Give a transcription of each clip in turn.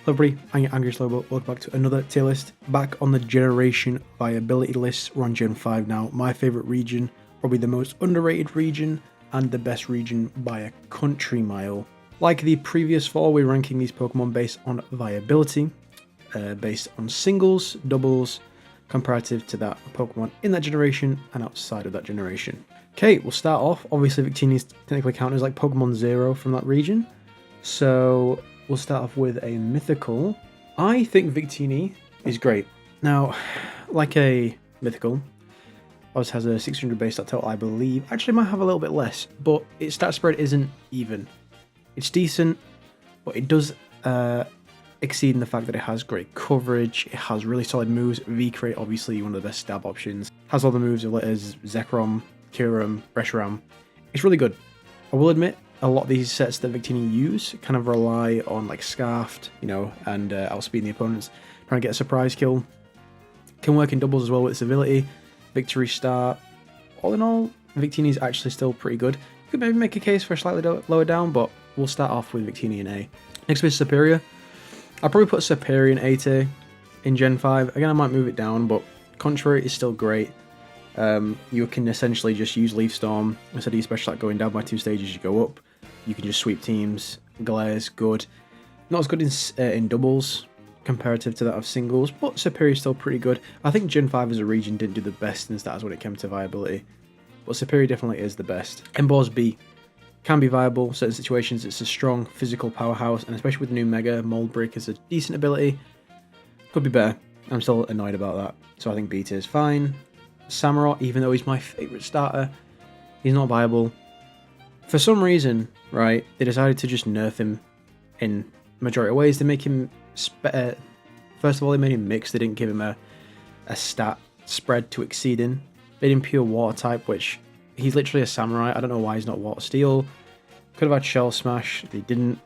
Hello everybody, I'm Angry Slowbo. Welcome back to another tier list. Back on the generation viability list, we're on Gen 5 now. My favourite region, probably the most underrated region, and the best region by a country mile. Like the previous 4, we're ranking these Pokemon based on viability, based on singles, doubles, comparative to that Pokemon in that generation and outside of that generation. Okay, we'll start off. Obviously, Victini's technically counted as like Pokemon Zero from that region. So we'll start off with a mythical. I think Victini is great. Now, like a mythical, ours has a 600 base stat total, I believe. Actually, it might have a little bit less, but its stat spread isn't even. It's decent, but it does exceed in the fact that it has great coverage, it has really solid moves. V-Crate, obviously one of the best stab options. Has all the moves as Zekrom, Kyurem, Reshiram. It's really good. I will admit, a lot of these sets that Victini use kind of rely on like Scarfed, you know, and outspeeding the opponents, trying to get a surprise kill. Can work in doubles as well with its ability. Victory Star. All in all, Victini is actually still pretty good. You could maybe make a case for a slightly lower down, but we'll start off with Victini in A. Next is Superior. I'll probably put Superior in A tier in Gen 5. Again, I might move it down, but Contrary is still great. You can essentially just use Leaf Storm instead of your special attack going down by 2 stages, you go up. You can just sweep teams. Glare's good. Not as good in doubles comparative to that of singles, but Superior is still pretty good. I think Gen 5 as a region didn't do the best in stats when it came to viability, but Superior definitely is the best. Emboar's B can be viable in certain situations. It's a strong physical powerhouse, and especially with the new Mega, Mold Break is a decent ability. Could be better. I'm still annoyed about that, so I think B tier is fine. Samurott, even though he's my favourite starter, he's not viable. For some reason, right, they decided to just nerf him in majority of ways. They make him, first of all, they made him mix. They didn't give him a stat spread to exceed in. Made him pure water type, which he's literally a samurai. I don't know why he's not water steel. Could have had shell smash. They didn't.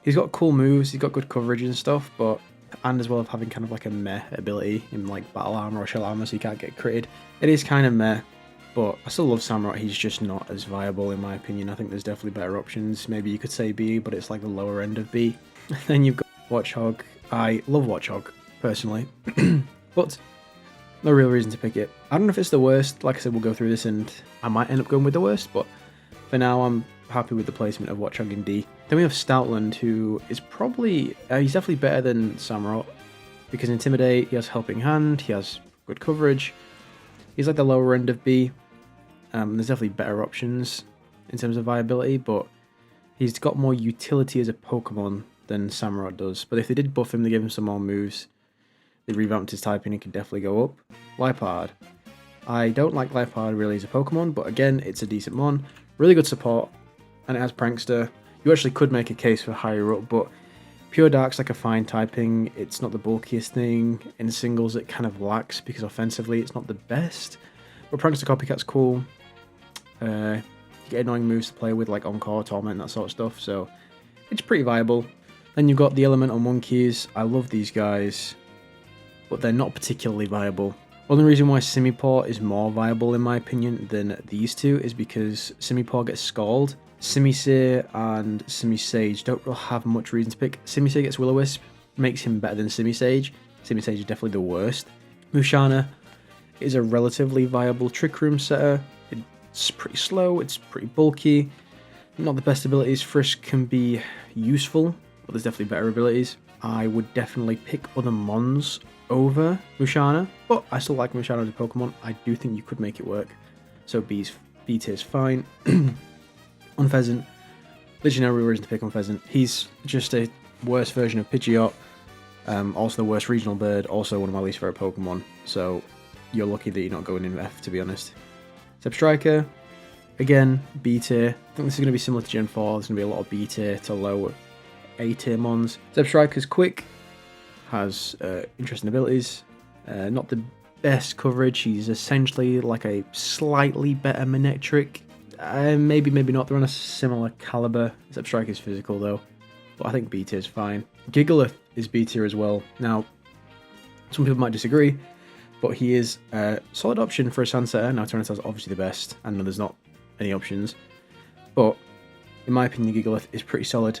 He's got cool moves. He's got good coverage and stuff, but and as well as having kind of like a meh ability in like battle armor or shell armor, so you can't get critted. It is kind of meh. But I still love Samurott, he's just not as viable in my opinion. I think there's definitely better options. Maybe you could say B, but it's like the lower end of B. Then you've got Watchog. I love Watchog, personally. But no real reason to pick it. I don't know if it's the worst. Like I said, we'll go through this and I might end up going with the worst. But for now, I'm happy with the placement of Watchog in D. Then we have Stoutland, who is probably... he's definitely better than Samurott. Because Intimidate, he has Helping Hand, he has good coverage. He's like the lower end of B. There's definitely better options in terms of viability, but he's got more utility as a Pokemon than Samurott does. But if they did buff him, they gave him some more moves, they revamped his typing, he could definitely go up. Liepard. I don't like Liepard really as a Pokemon, but again, it's a decent mon. Really good support, and it has Prankster. You actually could make a case for higher up, but Pure Dark's like a fine typing. It's not the bulkiest thing. In singles, it kind of lacks because offensively, it's not the best. But Prankster Copycat's cool. You get annoying moves to play with, like Encore, Torment, that sort of stuff. So it's pretty viable. Then you've got the Elemental Monkeys. I love these guys, but they're not particularly viable. Only reason why Simipour is more viable, in my opinion, than these two is because Simipour gets Scald. Simisear and Simisage don't really have much reason to pick. Simisear gets Will-O-Wisp, makes him better than Simisage. Simisage is definitely the worst. Musharna is a relatively viable Trick Room setter. It's pretty slow, it's pretty bulky. Not the best abilities. Frisk can be useful, but there's definitely better abilities. I would definitely pick other Mons over Musharna, but I still like Musharna as a Pokemon. I do think you could make it work. So B tier is fine. Unpheasant. Literally no real reason to pick Unpheasant. He's just a worse version of Pidgeot. Also the worst regional bird. Also one of my least favorite Pokemon. So you're lucky that you're not going in F, to be honest. Zebstrika. Again, B tier. I think this is going to be similar to Gen 4. There's going to be a lot of B tier to low A tier Mons. Zebstrika's quick. Has interesting abilities. Not the best coverage. He's essentially like a slightly better Manectric. Maybe not. They're on a similar caliber. Zebstrika is physical though, but I think B tier is fine. Gigalith is B tier as well. Now, some people might disagree, but he is a solid option for a Sunsetter. Now, Tyranitar is obviously the best, and there's not any options. But in my opinion, Gigalith is pretty solid.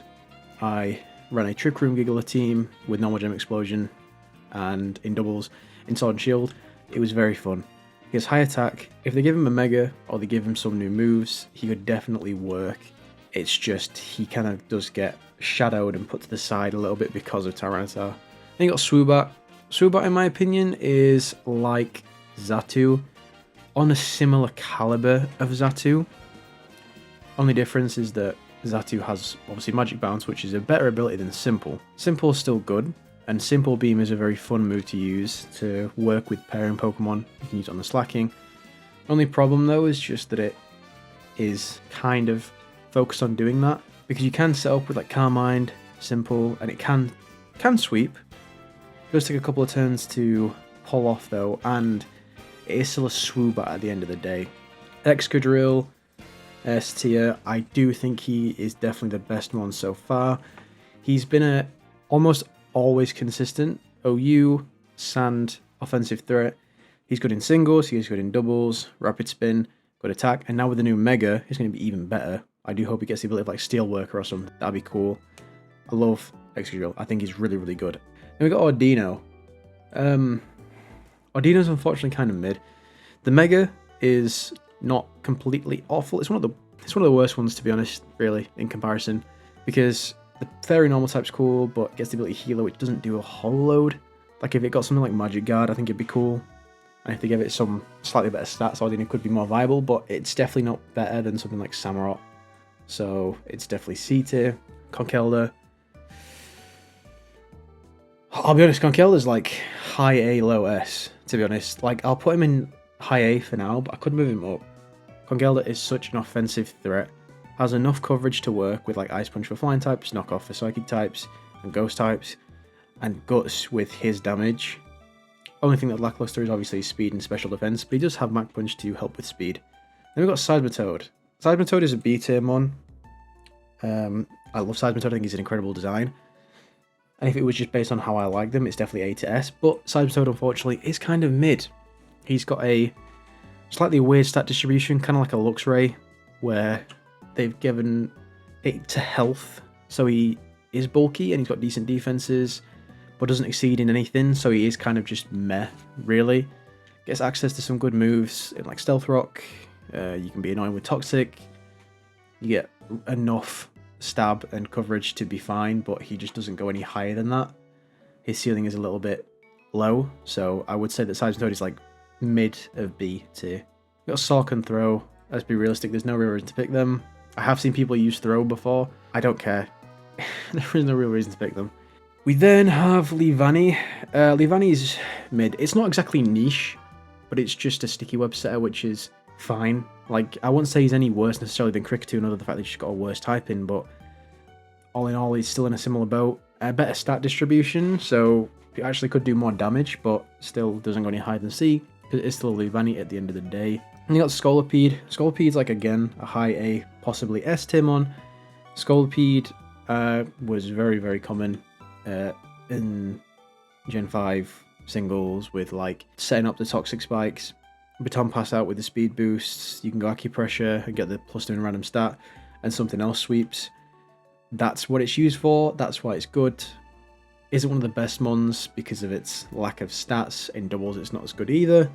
I ran a Trick Room Giggler team with normal gem explosion and in doubles in Sword and Shield. It was very fun. He has high attack. If they give him a Mega or they give him some new moves, he could definitely work. It's just he kind of does get shadowed and put to the side a little bit because of Tyranitar. Then you got Swoobat. Swoobat, in my opinion, is like Xatu, on a similar caliber of Xatu. Only difference is that Xatu has obviously Magic Bounce, which is a better ability than Simple. Simple is still good, and Simple Beam is a very fun move to use to work with pairing Pokemon. You can use it on the slacking. Only problem though is just that it is kind of focused on doing that, because you can set up with like Carmine, Simple, and it can sweep. It does take a couple of turns to pull off though, and it is still a Swoobat at the end of the day. Excadrill, S tier, I do think he is definitely the best one so far. He's been almost always consistent. OU, Sand, offensive threat. He's good in singles, he's good in doubles, rapid spin, good attack, and now with the new Mega, he's going to be even better. I do hope he gets the ability of like Steelworker or something. That'd be cool. I love Excadrill. I think he's really, really good. Then we got Ordino. Ordino's unfortunately kind of mid. The Mega is not completely awful. It's one of the worst ones, to be honest, really, in comparison, because the Fairy normal type's cool, but gets the ability Healer, which doesn't do a whole load. Like if it got something like Magic Guard, I think it'd be cool. And if they give it some slightly better stats, Ordino could be more viable, but it's definitely not better than something like Samurott. So it's definitely C tier. Conkeldurr. I'll be honest, Conkeldurr's like high A, low S, to be honest. Like, I'll put him in high A for now, but I could move him up. Conkeldurr is such an offensive threat. Has enough coverage to work with like Ice Punch for flying types, Knock Off for psychic types, and ghost types, and Guts with his damage. Only thing that lackluster is obviously speed and special defense, but he does have Mach Punch to help with speed. Then we've got Seismitoad. Seismitoad is a B tier mon. I love Seismitoad, I think he's an incredible design. And if it was just based on how I like them, it's definitely A to S, but Seismitoad unfortunately is kind of mid. He's got a slightly weird stat distribution, kind of like a Luxray, where they've given it to health, so he is bulky and he's got decent defenses, but doesn't exceed in anything, so he is kind of just meh, really. Gets access to some good moves in like Stealth Rock, you can be annoying with Toxic, you get enough stab and coverage to be fine, but he just doesn't go any higher than that. His ceiling is a little bit low, so I would say that Seismitoad is like mid of B tier. We got Sork and Throw. Let's be realistic, there's no real reason to pick them. I have seen people use Throw before. I don't care. There is no real reason to pick them. We then have Leavanny. Leavanny's mid. It's not exactly niche, but it's just a sticky web setter, which is fine. Like, I wouldn't say he's any worse necessarily than Kricketune, other than the fact that he's just got a worse typing, but all in all, he's still in a similar boat. A better stat distribution, so he actually could do more damage, but still doesn't go any higher than C, because it is still a Leavanny at the end of the day. And you got Scolipede. Scolipede's like, again, a high A, possibly S tier mon. Scolipede was very, very common in Gen 5 singles with like setting up the Toxic Spikes, Baton Pass out with the speed boosts, you can go Acupressure and get the +2 random stat, and something else sweeps. That's what it's used for, that's why it's good. Isn't one of the best mons because of its lack of stats. In doubles it's not as good either,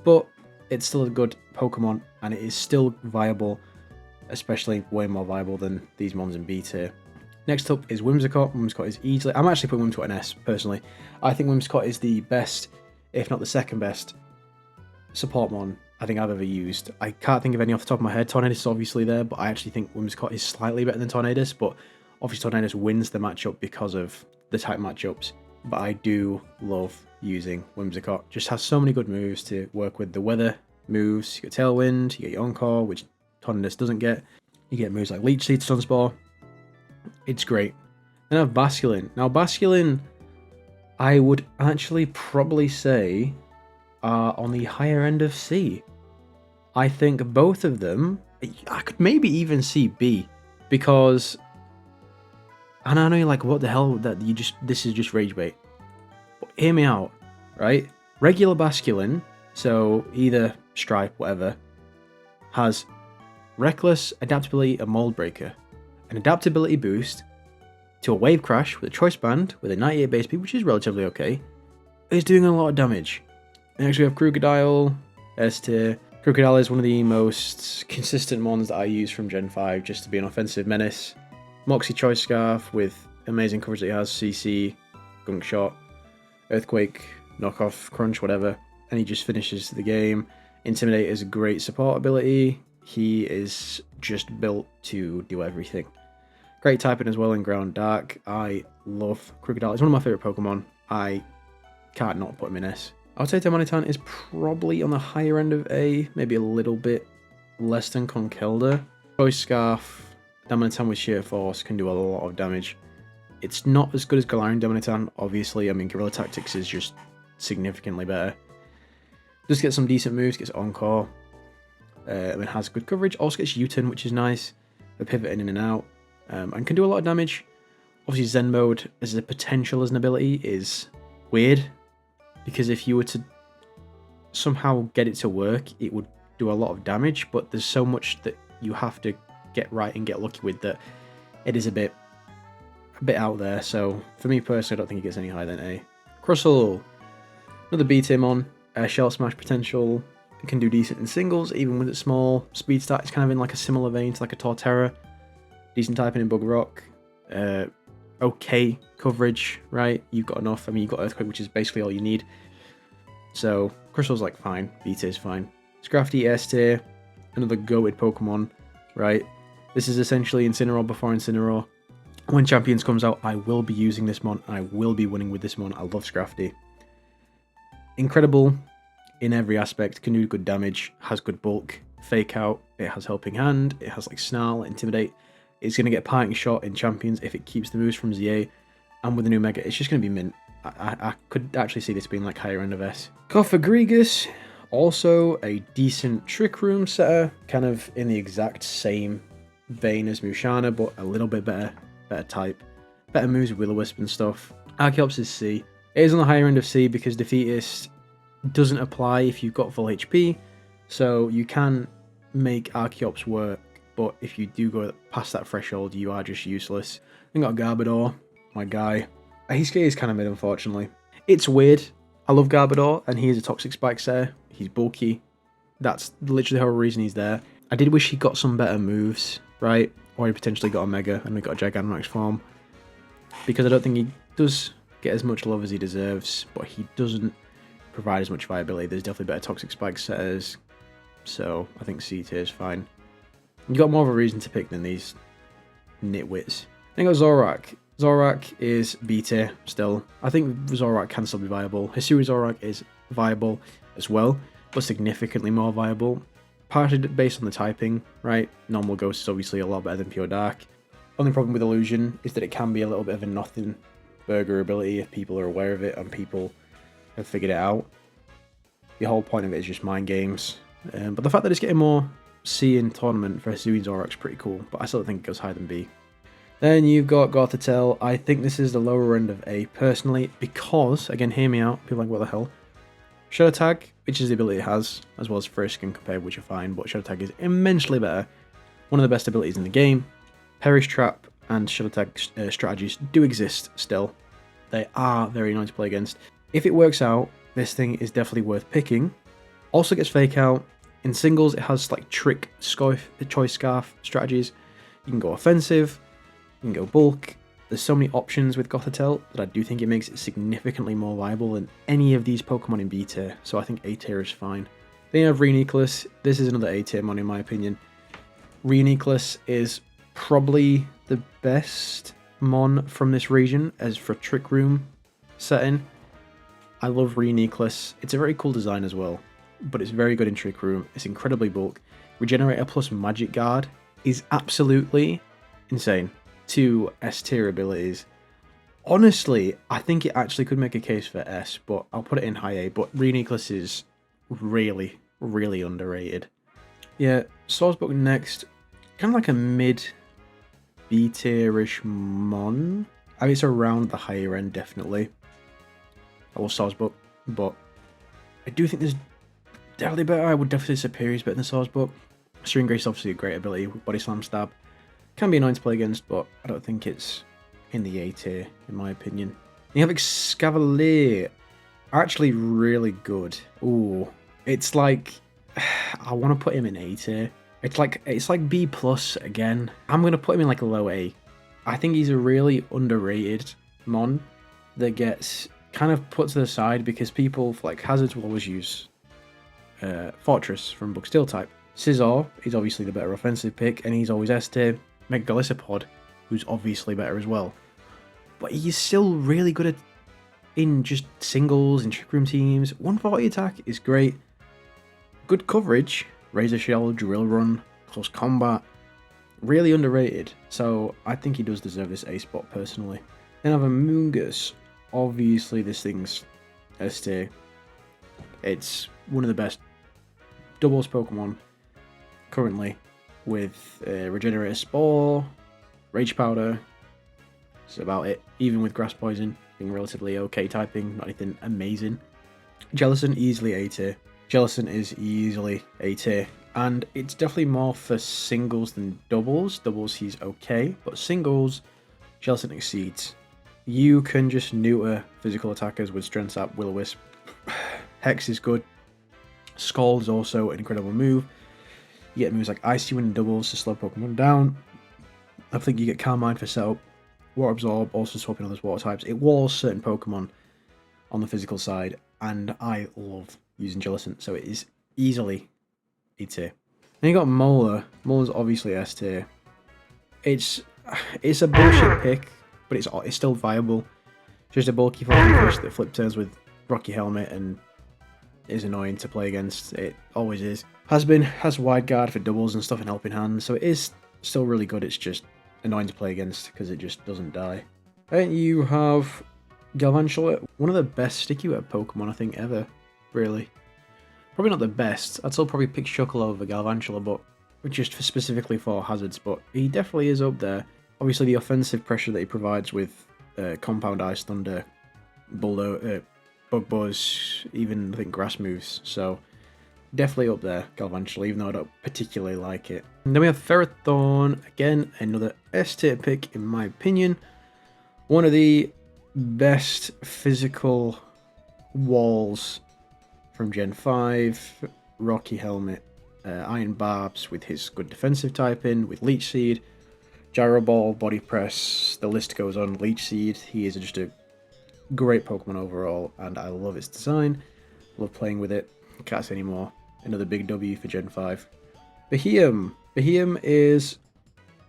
but it's still a good Pokemon and it is still viable, especially way more viable than these mons in B tier. Next up is Whimsicott. Whimsicott is easily... I'm actually putting Whimsicott in S, personally. I think Whimsicott is the best, if not the second best, support mon I think I've ever used. I can't think of any off the top of my head. Tornadus is obviously there, but I actually think Whimsicott is slightly better than Tornadus, but obviously Tornadus wins the matchup because of the type matchups. But I do love using Whimsicott. Just has so many good moves to work with the weather moves. You get Tailwind, you get your Encore, which Tornadus doesn't get. You get moves like Leech Seed, Sunspore. It's great. Then I have Basculin. Now Basculin, I would actually probably say are on the higher end of C. I think both of them, I could maybe even see B, because, and I know you're like, what the hell, that you just, this is just rage bait. But hear me out, right? Regular Basculin, so either Stripe, whatever, has Reckless, Adaptability, and Mold Breaker. An adaptability boost, to a Wave Crash with a Choice Band with a 98 base speed, which is relatively okay, is doing a lot of damage. Next we have Krookodile, S tier. Krookodile is one of the most consistent mons that I use from Gen 5 just to be an offensive menace. Moxie Choice Scarf with amazing coverage that he has, CC, Gunk Shot, Earthquake, Knockoff, Crunch, whatever, and he just finishes the game. Intimidate is a great support ability. He is just built to do everything. Great typing as well in Ground Dark. I love Krookodile. He's one of my favourite Pokemon. I can't not put him in S. I would say Darmanitan is probably on the higher end of A, maybe a little bit less than Conkeldurr. Choice Scarf, Darmanitan with Sheer Force can do a lot of damage. It's not as good as Galarian Darmanitan, obviously. I mean, Guerrilla Tactics is just significantly better. Just gets some decent moves, gets Encore. It has good coverage. Also gets U-turn, which is nice. A pivot in and out. And can do a lot of damage. Obviously, Zen Mode as a potential as an ability is weird. Because if you were to somehow get it to work, it would do a lot of damage. But there's so much that you have to get right and get lucky with that it is a bit out there. So for me personally, I don't think it gets any higher than A. Crustle, another B tier mon. Shell Smash potential. It can do decent in singles, even with its small speed stat. It's kind of in like a similar vein to like a Torterra. Decent typing in Bug Rock. Okay coverage, right? You've got enough. I mean, you've got Earthquake, which is basically all you need. So Crustal's like fine. B tier is fine. Scrafty, S tier. Another goated Pokemon, right? This is essentially Incineroar before Incineroar. When Champions comes out, I will be using this mon. I will be winning with this mon. I love Scrafty. Incredible in every aspect, can do good damage, has good bulk, Fake Out, it has Helping Hand, it has like Snarl, Intimidate. It's going to get Parting Shot in Champions if it keeps the moves from ZA, and with the new Mega, it's just going to be mint. I could actually see this being like higher end of S. Cofagrigus, also a decent Trick Room setter, kind of in the exact same vein as Musharna, but a little bit better type. Better moves with Will-O-Wisp and stuff. Archeops is C. It is on the higher end of C because Defeatist doesn't apply if you've got full HP, so you can make Archeops work, but if you do go past that threshold, you are just useless. Then got Garbodor, my guy. His is kind of mid, unfortunately. It's weird. I love Garbodor, and he is a Toxic Spike setter. He's bulky. That's literally the whole reason he's there. I did wish he got some better moves, right? Or he potentially got a Mega, and we got a Gigantamax form. Because I don't think he does get as much love as he deserves, but he doesn't provide as much viability. There's definitely better Toxic Spike setters, so I think C tier is fine. You got more of a reason to pick than these nitwits. Then got Zorak. Zorak is B tier still. I think Zorak can still be viable. Hisui Zorak is viable as well, but significantly more viable. Partly based on the typing, right? Normal Ghost is obviously a lot better than Pure Dark. Only problem with Illusion is that it can be a little bit of a nothing burger ability if people are aware of it and people have figured it out. The whole point of it is just mind games. But the fact that it's getting more C in tournament for Hisui Zorak is pretty cool, but I still think it goes higher than B. Then you've got Gothitelle. I think this is the lower end of A personally because, again, hear me out, people are like, what the hell? Shadow Tag, which is the ability it has, as well as Frisk and Compared, which are fine, but Shadow Tag is immensely better. One of the best abilities in the game. Perish Trap and Shadow Tag strategies do exist still. They are very annoying to play against. If it works out, this thing is definitely worth picking. Also gets Fake Out. In singles, it has like Trick, Choice Scarf strategies. You can go offensive, you can go bulk. There's so many options with Gothitelle that I do think it makes it significantly more viable than any of these Pokemon in B tier, so I think A tier is fine. Then you have Reuniclus. This is another A tier mon in my opinion. Reuniclus is probably the best mon from this region as for Trick Room setting. I love Reuniclus. It's a very cool design as well, but it's very good in Trick Room. It's incredibly bulk. Regenerator plus Magic Guard is absolutely insane. 2 S tier abilities. Honestly, I think it actually could make a case for S, but I'll put it in high A. But Reuniclus is really, really underrated. Yeah, Swordsbook next. Kind of like a mid B tier-ish mon. I mean, it's around the higher end, definitely. I love Swordsbook, but I do think there's definitely better. I would definitely say Superior is better than Swordsbook. String Grace is obviously a great ability with Body Slam Stab. Can be annoying to play against, but I don't think it's in the A tier, in my opinion. The Epic Scavalier are actually really good. Ooh, it's like I want to put him in A tier. It's like B plus again. I'm gonna put him in like a low A. I think he's a really underrated mon that gets kind of put to the side because people like Hazards will always use Fortress from Book Steel type. Scizor is obviously the better offensive pick, and he's always S tier. Megalissapod, who's obviously better as well. But he's still really good in just singles, in Trick Room teams. 140 attack is great. Good coverage. Razor Shell, Drill Run, Close Combat. Really underrated. So I think he does deserve this A spot personally. Then I have a Moongus. Obviously this thing's S tier. It's one of the best doubles Pokemon currently with Regenerator Spore, Rage Powder. That's about it. Even with Grass Poison being relatively okay typing, not anything amazing. Jellicent easily A tier. Jellicent is easily A tier. And it's definitely more for singles than doubles. Doubles he's okay, but singles, Jellicent exceeds. You can just neuter physical attackers with Strength Sap, Will-O-Wisp. Hex is good. Scald is also an incredible move. You get moves like Icy Wind and doubles to slow Pokemon down. I think you get Carmine for setup. Water Absorb, also swapping others water types. It walls certain Pokemon on the physical side, and I love using Jellicent, so it is easily E tier. Then you got Molar. Molar's obviously S tier. It's a bullshit pick, but it's still viable. Just a bulky fucking fish that flip turns with Rocky Helmet and is annoying to play against. It always is. Has Wide Guard for doubles and stuff in Helping Hand, so it is still really good. It's just annoying to play against because it just doesn't die. Then you have Galvantula, one of the best sticky web Pokemon I think ever, really. Probably not the best. I'd still probably pick Shuckle over Galvantula, but just specifically for Hazards, but he definitely is up there. Obviously the offensive pressure that he provides with Compound Ice, Thunder, Bug Buzz, even I think Grass moves, so definitely up there, Galvantula, even though I don't particularly like it. And then we have Ferrothorn, again, another S tier pick in my opinion. One of the best physical walls from Gen 5, Rocky Helmet, Iron Barbs with his good defensive typing, with Leech Seed, Gyro Ball, Body Press, the list goes on. Leech Seed, he is just a great Pokemon overall, and I love its design. Love playing with it. Can't say anymore. Another big W for Gen 5. Beheeyem. Beheeyem is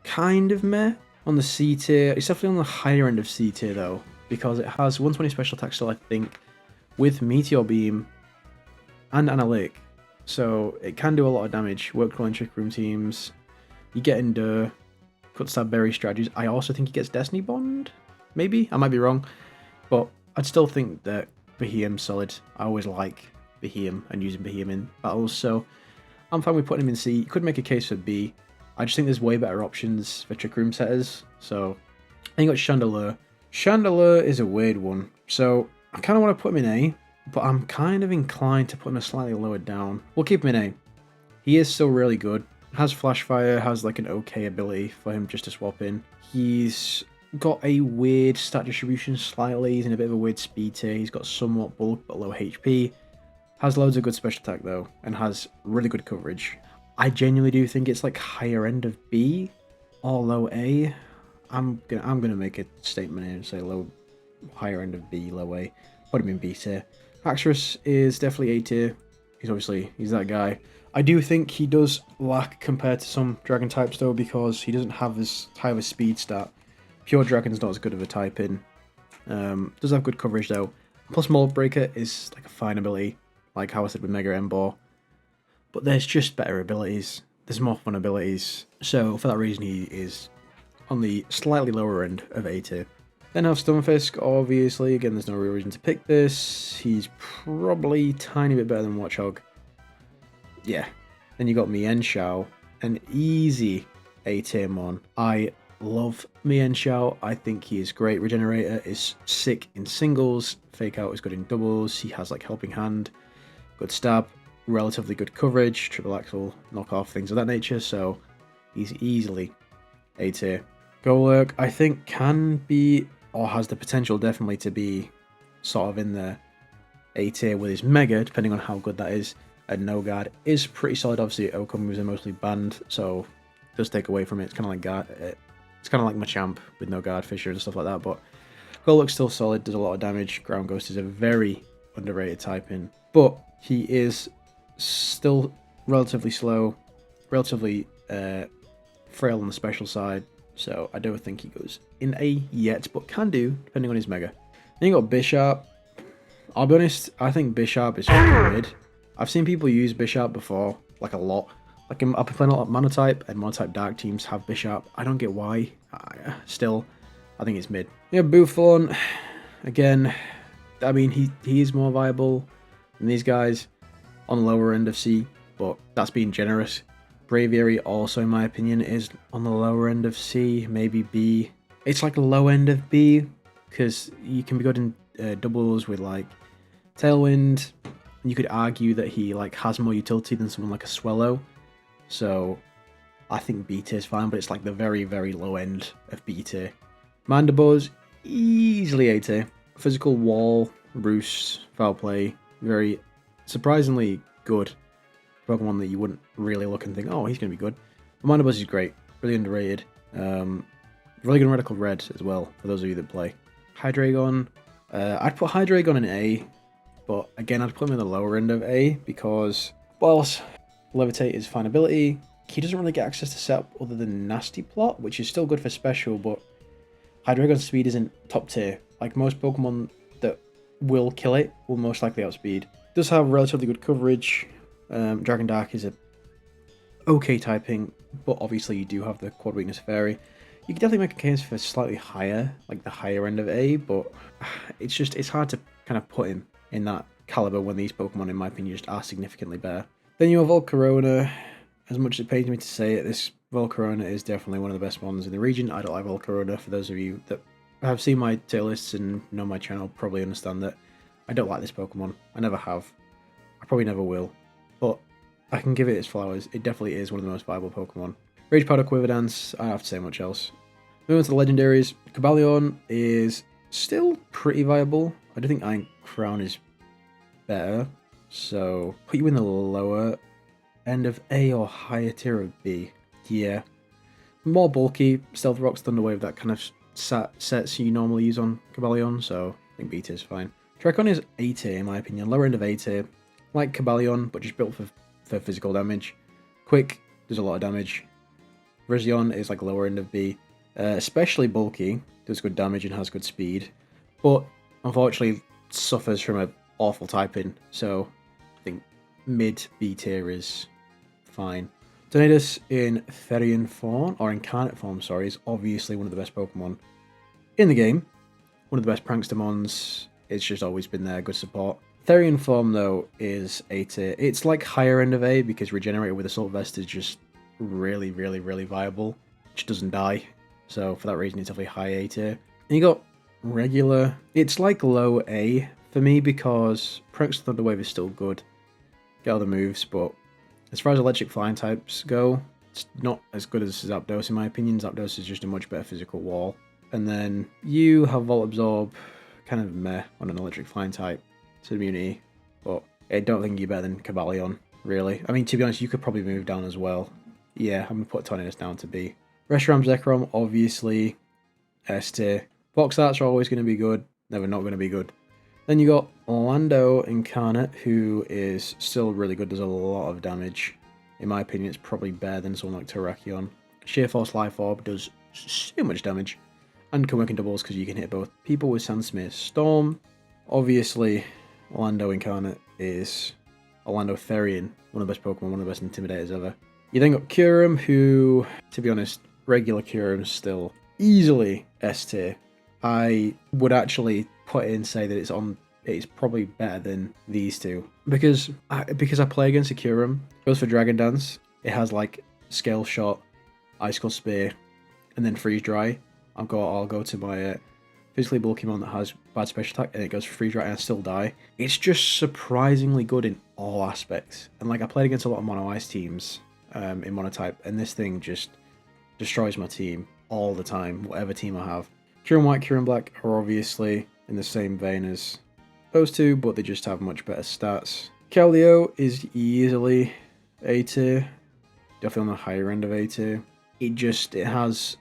kind of meh on the C tier. It's definitely on the higher end of C tier though, because it has 120 special attack still, I think, with Meteor Beam and Analytic. So it can do a lot of damage. Work well in Trick Room teams. You get Endure, Cut Stab Berry strategies. I also think he gets Destiny Bond. Maybe? I might be wrong. But I'd still think that Beheeyem's solid. I always like Beheeyem and using Beheeyem in battles, so I'm fine with putting him in C. You could make a case for B. I just think there's way better options for Trick Room setters. So then you got Chandelure. Chandelure is a weird one. So I kind of want to put him in A, but I'm kind of inclined to put him a slightly lower down. We'll keep him in A. He is still really good. Has Flash Fire, has like an okay ability for him just to swap in. He's got a weird stat distribution slightly. He's in a bit of a weird speed tier. He's got somewhat bulk but low HP. Has loads of good special attack though, and has really good coverage. I genuinely do think it's like higher end of B or low A. I'm gonna make a statement here and say higher end of B, low A. Put him in B tier. Haxorus is definitely A tier. He's that guy. I do think he does lack compared to some dragon types though, because he doesn't have as high of a speed stat. Pure Dragon's not as good of a type in. Does have good coverage though. Plus Mold Breaker is like a fine ability, like how I said with Mega Ember. But there's just better abilities. There's more fun abilities. So for that reason he is on the slightly lower end of A tier. Then I have Stunfisk, obviously. Again, there's no real reason to pick this. He's probably a tiny bit better than Watchog. Yeah. Then you got Mienshao, an easy A tier mon. I love Mienshao. I think he is great. Regenerator is sick in singles. Fake Out is good in doubles. He has like Helping Hand, good stab, relatively good coverage, triple axle, knockoff, things of that nature. So he's easily A tier. Golurk, I think, can be, or has the potential definitely to be, sort of in the A tier with his Mega, depending on how good that is. And No Guard is pretty solid. Obviously, Okami was mostly banned, so it does take away from it. It's kind of like guard, it's kind of like Machamp with No Guard, Fisher, and stuff like that. But Golurk's still solid, does a lot of damage. Ground Ghost is a very underrated typing, but he is still relatively slow, relatively frail on the special side. So I don't think he goes in A yet, but can do, depending on his Mega. Then you got Bisharp. I'll be honest, I think Bisharp is fucking mid. I've seen people use Bisharp before, like a lot. Like I've been playing a lot of Monotype, and Monotype Dark teams have Bisharp. I don't get why. Still, I think it's mid. Yeah, Buffon, again, I mean, he is more viable than these guys on the lower end of C, but that's being generous. Braviary also, in my opinion, is on the lower end of C, maybe B. It's like a low end of B, because you can be good in doubles with like Tailwind. You could argue that he like has more utility than someone like a Swellow. So I think B tier is fine, but it's like the very, very low end of B tier. Mandibure's easily A tier. Physical Wall, Roost, Foul Play, very surprisingly good Pokemon that you wouldn't really look and think, oh, he's going to be good. But Mandibuzz is great, really underrated. Really good in Radical Red as well, for those of you that play. Hydreigon, I'd put Hydreigon in A, but again, I'd put him in the lower end of A because, whilst Levitate is fine ability, he doesn't really get access to setup other than Nasty Plot, which is still good for special, but Hydreigon's speed isn't top tier. Like most Pokemon that will kill it will most likely outspeed. Does have relatively good coverage. Dragon Dark is a okay typing, but obviously you do have the quad weakness Fairy. You can definitely make a case for slightly higher, like the higher end of A, but it's hard to kind of put him in that caliber when these Pokemon, in my opinion, just are significantly better. Then you have Volcarona. As much as it pains me to say it, this Volcarona is definitely one of the best ones in the region. I don't like Volcarona. For those of you that have seen my tier lists and know my channel, probably understand that I don't like this Pokemon. I never have. I probably never will. But I can give it its flowers. It definitely is one of the most viable Pokemon. Rage Powder, Quiver Dance, I don't have to say much else. Moving on to the legendaries, Cobalion is still pretty viable. I do think Iron Crown is better. So put you in the lower end of A or higher tier of B. Yeah. More bulky, Stealth Rock's Thunder Wave, that kind of sets you normally use on Cobalion, so I think B tier is fine. Trecon is A tier in my opinion, lower end of A tier. Like Cobalion, but just built for physical damage. Quick, does a lot of damage. Virizion is like lower end of B. Especially bulky, does good damage and has good speed. But unfortunately suffers from an awful typing, so I think mid B tier is fine. Tornadus in Therian form, or Incarnate form, sorry, is obviously one of the best Pokemon in the game. One of the best Prankstamons. It's just always been there, good support. Therian form, though, is A tier. It's like higher end of A because Regenerated with Assault Vest is just really, really, really viable. Which doesn't die. So for that reason, it's definitely high A tier. And you got regular. It's like low A for me because Pranks Thunder Wave is still good. Get other moves, but as far as electric flying types go, it's not as good as Zapdos in my opinion. Zapdos is just a much better physical wall. And then you have Volt Absorb, kind of meh on an electric flying type. It's immunity, but I don't think you're better than Cobalion, really. I mean, to be honest, you could probably move down as well. Yeah, I'm going to put Tornadus down to B. Reshiram, Zekrom, obviously S tier. Box arts are always going to be good, never not going to be good. Then you got Orlando Incarnate, who is still really good, does a lot of damage. In my opinion, it's probably better than someone like Terrakion. Sheer Force Life Orb does so much damage, and can work in doubles because you can hit both people with Sandsmear Storm. Obviously, Orlando Incarnate is Orlando Therian, one of the best Pokemon, one of the best Intimidators ever. You then got Kyurem, who, to be honest, regular Kyurem is still easily S tier. I would actually put it and say that it's probably better than these two. Because I play against a Kyurem, goes for Dragon Dance, it has like Scale Shot, Icicle Spear, and then Freeze Dry. I'll go to my physically bulky one that has bad special attack, and it goes for Freeze Dry and I still die. It's just surprisingly good in all aspects. And like I played against a lot of Mono Ice teams in Monotype, and this thing just destroys my team all the time, whatever team I have. Kieran White, Kieran Black are obviously in the same vein as those two, but they just have much better stats. Keldeo is easily A tier, definitely on the higher end of A tier. It has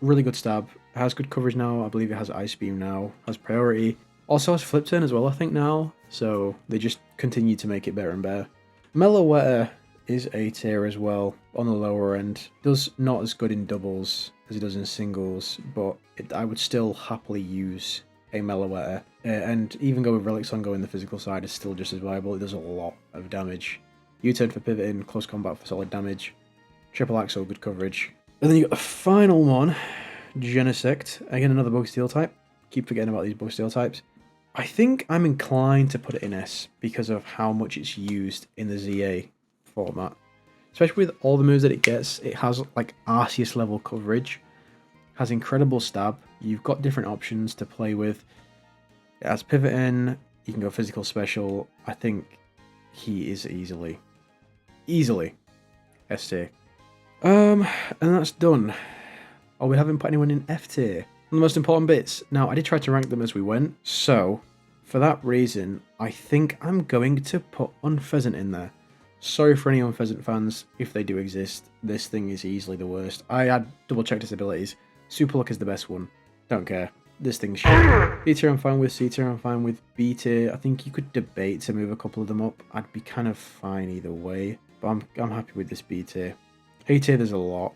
really good stab, has good coverage now, I believe it has Ice Beam now, has priority, also has Flip Turn as well I think now, so they just continue to make it better and better. Meloetta is A tier as well, on the lower end, does not as good in doubles as it does in singles, but I would still happily use a Meloetta, and even go with Relics on going the physical side is still just as viable. It does a lot of damage. U-turn for pivoting, close combat for solid damage, triple axle, good coverage. And then you got the final one, Genesect, again another bug steel type. Keep forgetting about these bug steel types. I think I'm inclined to put it in S because of how much it's used in the ZA format. Especially with all the moves that it gets, it has like Arceus level coverage, has incredible stab, you've got different options to play with. It has pivot in, you can go physical special. I think he is easily S tier. And that's done. Oh, we haven't put anyone in F tier. One of the most important bits. Now, I did try to rank them as we went, so for that reason, I think I'm going to put Unpheasant in there. Sorry for any Unpheasant fans, if they do exist. This thing is easily the worst. I had double-checked its abilities. Super Luck is the best one. Don't care. This thing's shit. B tier I'm fine with, C tier I'm fine with, B tier I think you could debate to move a couple of them up. I'd be kind of fine either way, but I'm happy with this B tier. A tier there's a lot.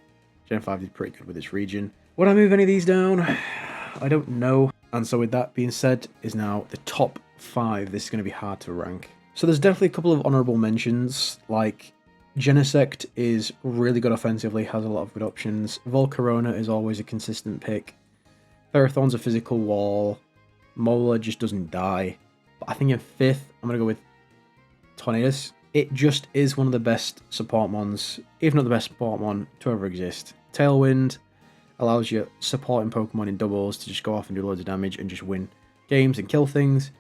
Gen 5 did pretty good with its region. Would I move any of these down? I don't know. And so with that being said, is now the top 5. This is going to be hard to rank. So there's definitely a couple of honourable mentions, like Genesect is really good offensively, has a lot of good options. Volcarona is always a consistent pick. Ferrothorn's a physical wall. Mola just doesn't die. But I think in 5th, I'm going to go with Tornadus. It just is one of the best support mons, if not the best support mon to ever exist. Tailwind allows you supporting Pokemon in doubles to just go off and do loads of damage and just win games and kill things.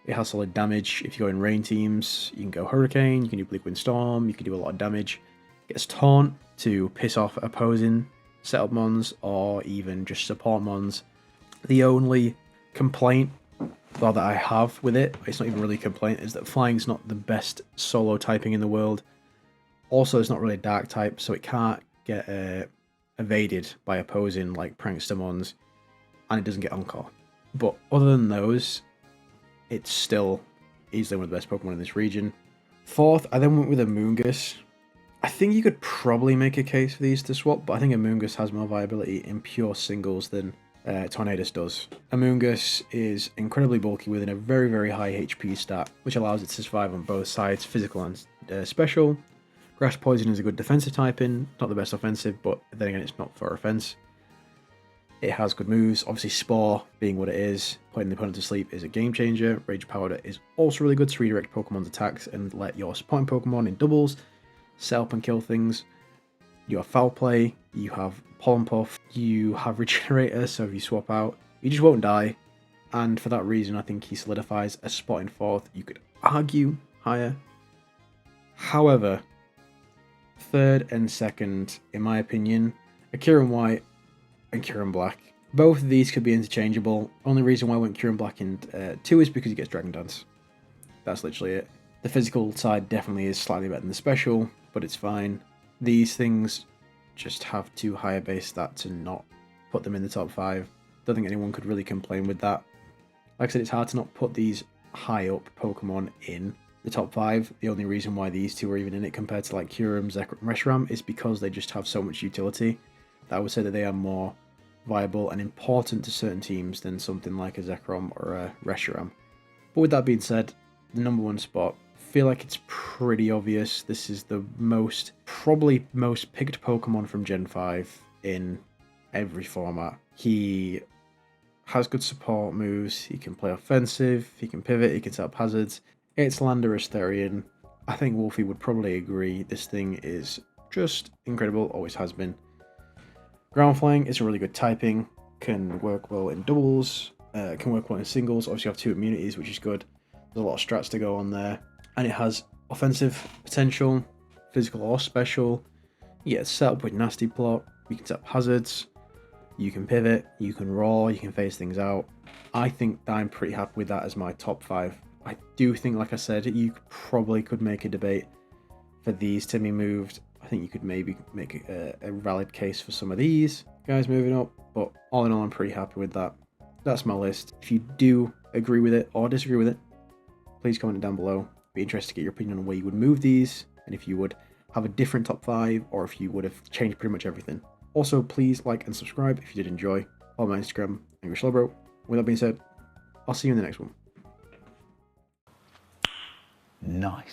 It has solid damage. If you go in rain teams, you can go Hurricane, you can do Bleak Wind Storm, you can do a lot of damage. It gets Taunt to piss off opposing setup mons or even just support mons. The only complaint that I have with it, it's not even really a complaint, is that Flying's not the best solo typing in the world. Also, it's not really a dark type, so it can't get evaded by opposing like Prankster mons, and it doesn't get Encore. But other than those, it's still easily one of the best Pokemon in this region. 4th, I then went with Amoonguss. I think you could probably make a case for these to swap, but I think Amoonguss has more viability in pure singles than Tornadus does. Amoonguss is incredibly bulky within a very, very high HP stat, which allows it to survive on both sides, physical and special. Grass Poison is a good defensive typing, not the best offensive, but then again it's not for offense. It has good moves. Obviously, Spore, being what it is, putting the opponent to sleep is a game changer. Rage Powder is also really good to redirect Pokemon's attacks and let your supporting Pokemon in doubles set up and kill things. You have Foul Play, you have Pollen Puff, you have Regenerator, so if you swap out, you just won't die. And for that reason, I think he solidifies a spot in 4th. You could argue higher. However, 3rd and 2nd, in my opinion, are Kieran White and Kieran Black. Both of these could be interchangeable. Only reason why I went Kieran Black in 2 is because he gets Dragon Dance. That's literally it. The physical side definitely is slightly better than the special, but it's fine. These things just have too high a base stat to not put them in the top 5. Don't think anyone could really complain with that. Like I said, it's hard to not put these high up Pokemon in the top 5. The only reason why these two are even in it compared to like Kyurem, Zekrom, Reshiram is because they just have so much utility that I would say that they are more viable and important to certain teams than something like a Zekrom or a Reshiram. But with that being said, the number 1 spot, I feel like it's pretty obvious. This is the probably most picked Pokemon from Gen 5 in every format. He has good support moves, he can play offensive, he can pivot, he can set up hazards. It's Landorus Therian. I think Wolfie would probably agree. This thing is just incredible, always has been. Ground Flying is a really good typing, can work well in doubles, can work well in singles. Obviously you have 2 immunities, which is good. There's a lot of strats to go on there. And it has offensive potential, physical or special. You get set up with Nasty Plot, you can set up hazards. You can pivot, you can roll, you can phase things out. I think that I'm pretty happy with that as my top 5. I do think, like I said, you probably could make a debate for these to be moved. I think you could maybe make a valid case for some of these guys moving up, but all in all, I'm pretty happy with that. That's my list. If you do agree with it or disagree with it, please comment it down below. Be interested to get your opinion on where you would move these, and if you would have a different top 5, or if you would have changed pretty much everything. Also, please like and subscribe if you did enjoy. Follow my Instagram, AngrySlowBro. With that being said, I'll see you in the next one. Nice.